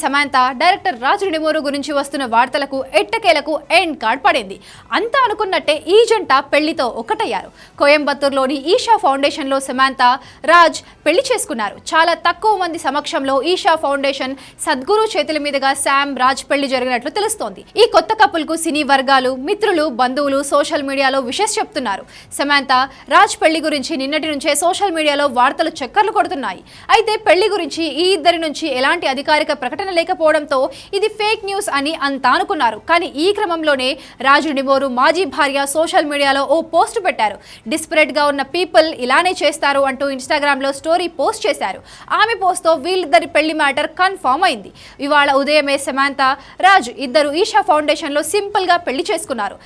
Samantha director Raj నిమోరు గురించి వస్తున్న వార్తలకు ఎట్టకేలకు ఎండ్ కార్డ్ పడింది. అంతా అనుకున్నట్టే ఈ జంట పెళ్లితో ఒకటయ్యారు. కోయంబత్తూరులోని ఈషా ఫౌండేషన్లో సమాంత రాజ్ పెళ్లి చేసుకున్నారు. చాలా తక్కువ మంది సమక్షంలో ఈషా ఫౌండేషన్ సద్గురు చేతుల మీదుగా శామ్ రాజ్ పెళ్లి జరిగినట్లు తెలుస్తోంది. ఈ కొత్త కపుల్ కు సినీ వర్గాలు, మిత్రులు, బంధువులు సోషల్ మీడియాలో విషెస్ చెప్తున్నారు. సమాంత రాజ్ పెళ్లి గురించి నిన్నటి నుంచే సోషల్ మీడియాలో వార్తలు చక్కర్లు కొడుతున్నాయి. అయితే పెళ్లి గురించి ఈ ఇద్దరి నుంచి ఎలాంటి అధికారిక ప్రకటన లేకపోవడంతో ఇది ఫేక్ న్యూస్ అని అంతా అనుకున్నారు. కానీ ఈ క్రమంలోనే రాజ్ నిమోరు మాజీ భార్య సోషల్ మీడియాలో ఓ పోస్ట్ పెట్టారు. డిస్పరేట్ గా ఉన్న పీపుల్ ఇలానే చేస్తారు అంటూ ఇన్స్టాగ్రామ్ లో స్టోరీ పోస్ట్ చేశారు. ఆమె పోస్ట్ తో వీళ్ళిద్దరి పెళ్లి మ్యాటర్ కన్ఫర్మ్ అయింది. ఇవాళ ఉదయమే సమాంత రాజ్ ఇద్దరు ఈషా ఫౌండేషన్ లో సింపుల్ గా పెళ్లి చేసుకున్నారు.